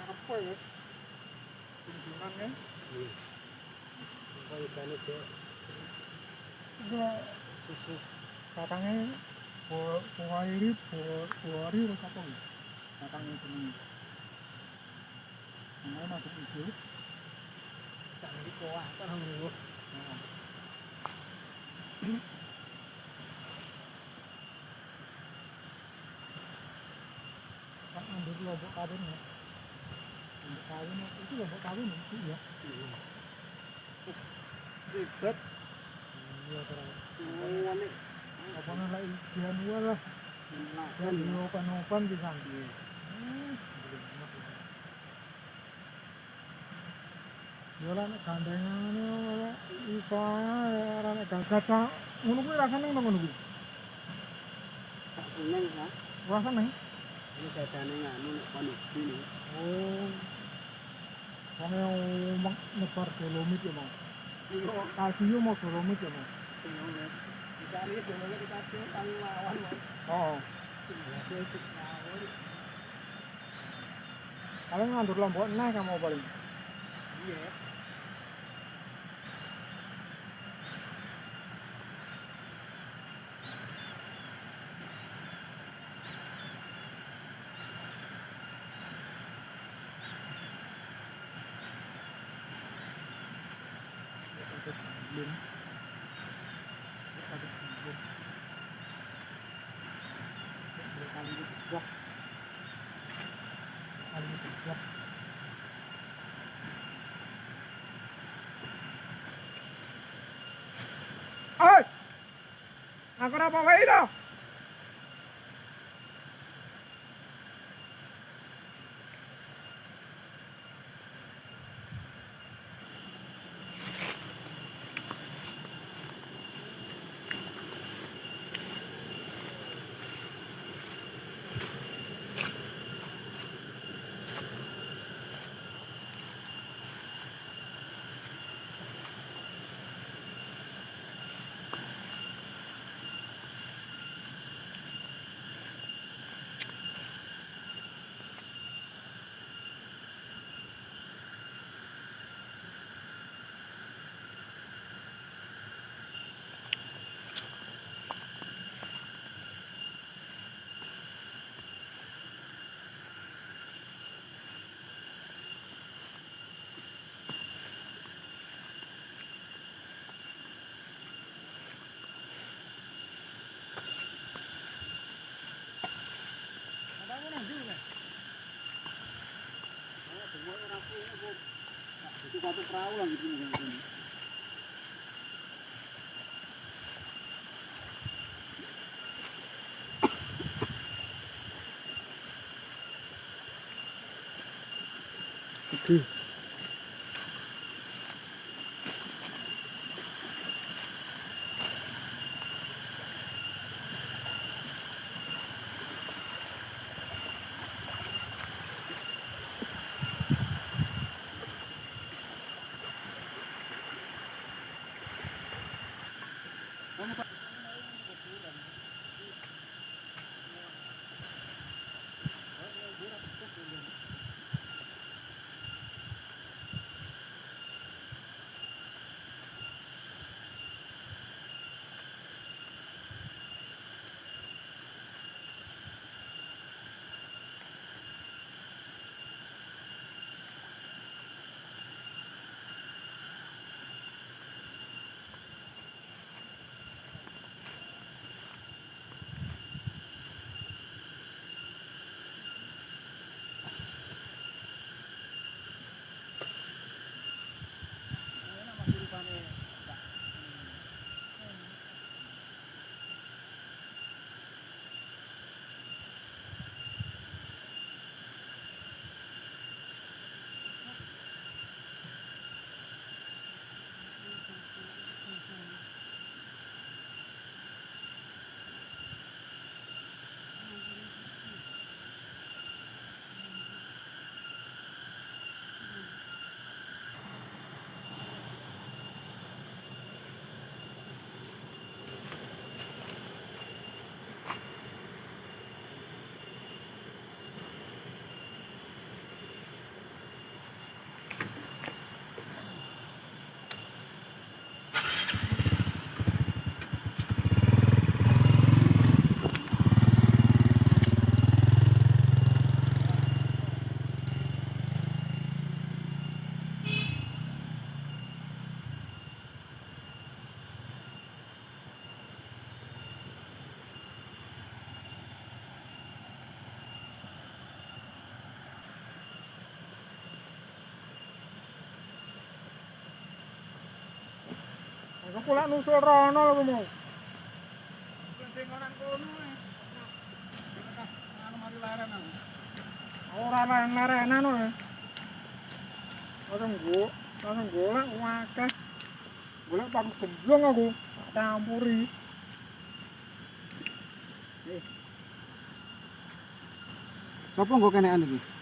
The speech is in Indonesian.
Apa ya? Kunjungan kan? Kalau ikan itu Itu susu katanya buari terus apa ya? Katanya ini. Namanya masuk hijau. tak di bawah kan dulu. Kan ambil lombok kawin ya. Lombok kawin itu lombok kawin itu ya. Ribet. Iya terang. Oh, ini Apa nala ikan lah. Dan diopan di sana. Jualan gandengan iso arane gagah ngono kuwi rasane ngono kuwi. tak kuning kan. Rasane. Ini dadane nganu nek kono sini. Oh. Wong mek nebar dolomit ya, Mas. Iyo, Tadi yo mau dolomit ya, Mas. dolomit. Dicari dolomit kita tuh tang lawan, Mas. Oh. Ya itu ngawur. Paling ngandur lombok nah kamu paling. Iya. Belum. Ada belum. Kali ini wah. Kali ini wah. Oi! Aku apa wae ito? Itu satu perahu lah gitu nih. Oke. Aku lak nusul rono lho mau. Sing ngonan kono ae. Anu mari leren aku. Ora leren-lerenan lho. Langsung golek akeh. Golek paku gemblong aku. Tak campuri. Sopo nggo kenekan iki?